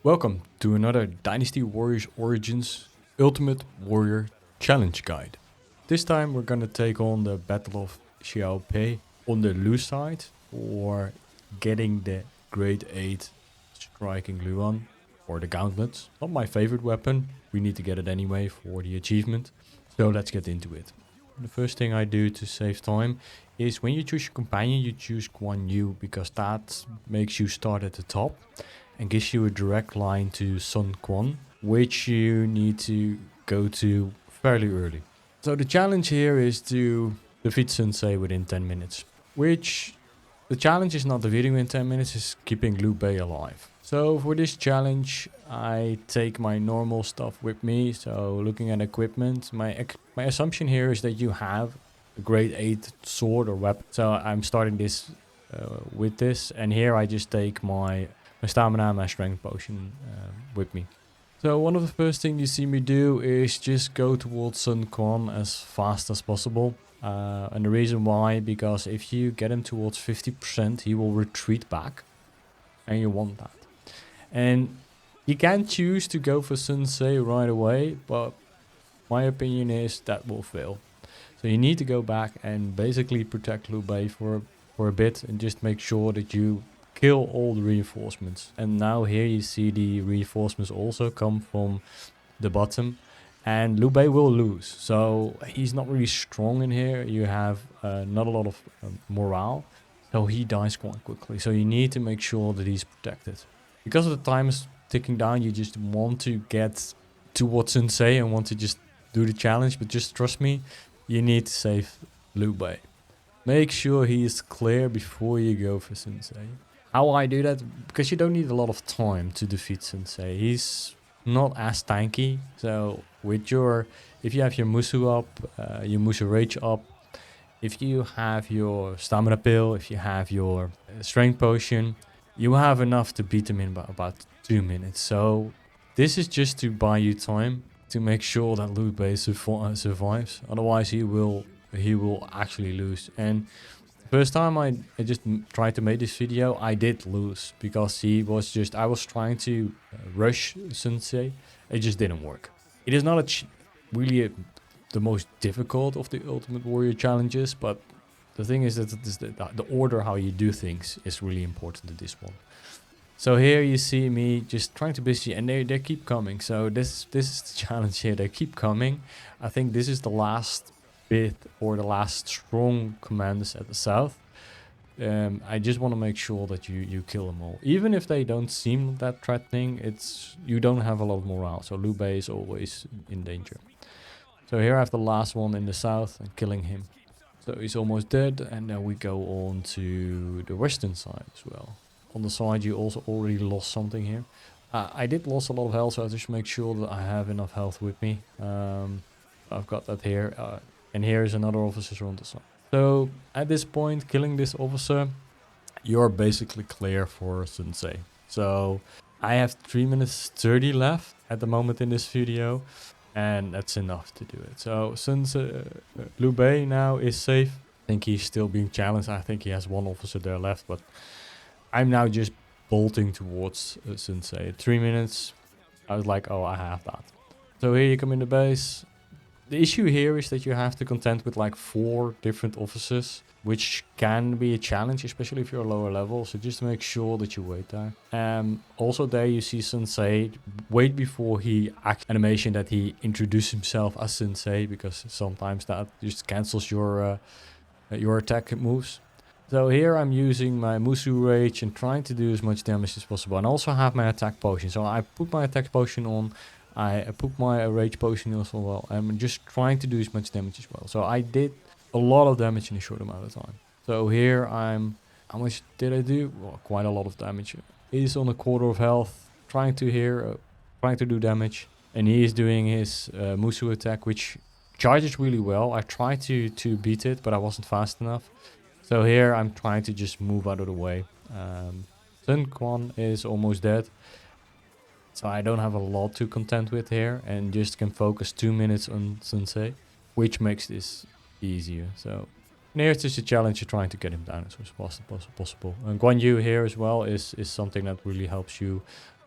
Welcome to another Dynasty Warriors Origins Ultimate Warrior Challenge Guide. This time we're gonna take on the Battle of Xiaopei on the Lu side for getting the Grade 8 Striking Luan or the Gauntlets. Not my favorite weapon, we need to get it anyway for the achievement. So let's get into it. The first thing I do to save time is when you choose your companion, you choose Guan Yu because that makes you start at the top and gives you a direct line to Sun Quan, which you need to go to fairly early. So the challenge here is to defeat Sensei within 10 minutes, which the challenge is not defeating in 10 minutes, is keeping Lui Bei alive. So for this challenge, I take my normal stuff with me. So looking at equipment, my assumption here is that you have a grade 8 sword or weapon. So I'm starting this with this, and here I just take my stamina and my strength potion with me. So one of the first things you see me do is just go towards Sun Quan as fast as possible. And the reason why, because if you get him towards 50%, he will retreat back. And you want that. And you can choose to go for Sensei right away, but my opinion is that will fail. So you need to go back and basically protect Lui Bei for a bit and just make sure that you kill all the reinforcements. And now here you see the reinforcements also come from the bottom, and Lui Bei will lose. So he's not really strong in here. You have not a lot of morale, so he dies quite quickly. So you need to make sure that he's protected. Because of the time is ticking down, you just want to get towards Sensei and want to just do the challenge, but just trust me, you need to save Lui Bei. Make sure he is clear before you go for Sensei. How I do that? Because you don't need a lot of time to defeat Sensei. He's not as tanky. So with if you have your Musou up, your Musou Rage up, if you have your stamina pill, if you have your strength potion, you have enough to beat him in about 2 minutes. So this is just to buy you time to make sure that Lui Bei survives. Otherwise he will actually lose. And first time I just tried to make this video, I did lose because I was trying to rush Sensei. It just didn't work. It is not really the most difficult of the Ultimate Warrior challenges, but the thing is that the order how you do things is really important to this one. So here you see me just trying to busy, and they keep coming. So this is the challenge here. They keep coming. I think this is the last bit or the last strong commanders at the south. I just want to make sure that you kill them all, even if they don't seem that threatening. You don't have a lot of morale, so Lui Bei is always in danger. So here I have the last one in the south and killing him. So he's almost dead, and then we go on to the western side as well. On the side you also already lost something here. I did lose a lot of health, so I just make sure that I have enough health with me. I've got that here. And here is another officer on the side. So at this point, killing this officer, you're basically clear for Sensei. So I have 3 minutes 30 left at the moment in this video, and that's enough to do it. So since Lui Bei now is safe, I think he's still being challenged. I think he has one officer there left, but I'm now just bolting towards Sensei. 3 minutes, I was like, oh, I have that. So here you come in the base. The issue here is that you have to contend with like 4 different officers, which can be a challenge, especially if you're lower level. So just make sure that you wait there. Also there you see Sensei wait before he acts animation that he introduces himself as Sensei, because sometimes that just cancels your attack moves. So here I'm using my Musou Rage and trying to do as much damage as possible, and also have my attack potion. So I put my attack potion on. I put my rage potion also well. I'm just trying to do as much damage as well. So I did a lot of damage in a short amount of time. So here how much did I do? Well, quite a lot of damage. He's on a quarter of health, trying to do damage. And he is doing his Musou attack, which charges really well. I tried to beat it, but I wasn't fast enough. So here I'm trying to just move out of the way. Sun Quan is almost dead. So I don't have a lot to contend with here, and just can focus 2 minutes on Sensei, which makes this easier. So here it's just a challenge, you're trying to get him down as much as possible. And Guan Yu here as well is something that really helps you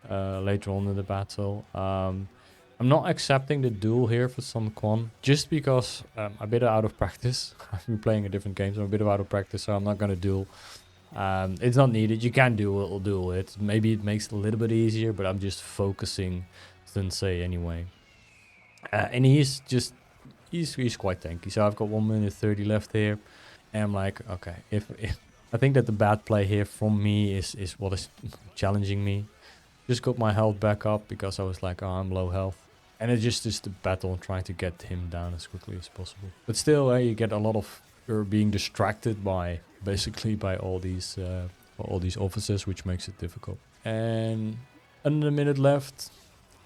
later on in the battle. I'm not accepting the duel here for Sun Quan, just because I'm a bit out of practice. I've been playing a different game, so I'm a bit out of practice, so I'm not going to duel. It's not needed. You can duel it. Maybe it makes it a little bit easier, but I'm just focusing Sensei anyway. And he's quite tanky. So I've got 1 minute 30 left here. And I'm like, okay, if I think that the bad play here from me is what is challenging me. Just got my health back up because I was like, oh, I'm low health. And it's just the battle and trying to get him down as quickly as possible. But still, you get a lot of... You're being distracted by, basically, by all these officers, which makes it difficult. And under a minute left.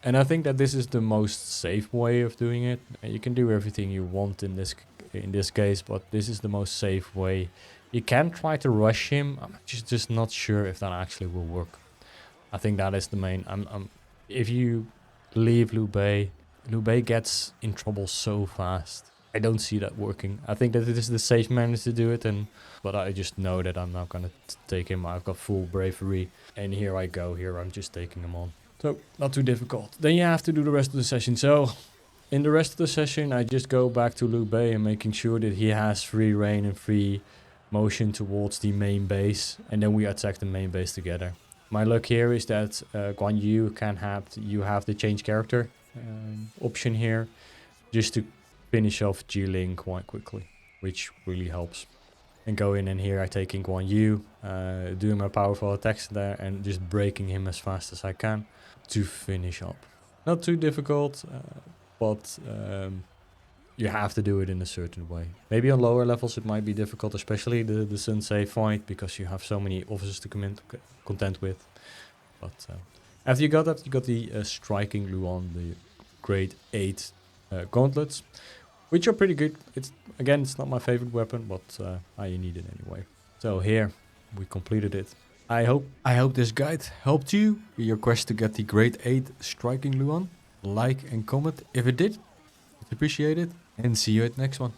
And I think that this is the most safe way of doing it. You can do everything you want in this case, but this is the most safe way. You can try to rush him. I'm just not sure if that actually will work. I think that is the main... if you leave Lui Bei gets in trouble so fast. I don't see that working. I think that it is the safe manner to do it, but I just know that I'm not gonna take him. I've got full bravery, and here I go. Here I'm just taking him on. So not too difficult. Then you have to do the rest of the session. So in the rest of the session, I just go back to Lui Bei and making sure that he has free reign and free motion towards the main base, and then we attack the main base together. My luck here is that Guan Yu you have the change character option here, just to finish off Jiling quite quickly, which really helps. And go in and here I take in Guan Yu, doing my powerful attacks there and just breaking him as fast as I can to finish up. Not too difficult, but you have to do it in a certain way. Maybe on lower levels it might be difficult, especially the Sensei fight, because you have so many officers to contend with. But after you got that, you got the Striking Luan, the grade 8 gauntlets, which are pretty good. It's not my favorite weapon, but you need it anyway. So here we completed it. I hope this guide helped you in your quest to get the grade 8 Striking Luan. Like and comment if it did. It's appreciated, and see you at the next one.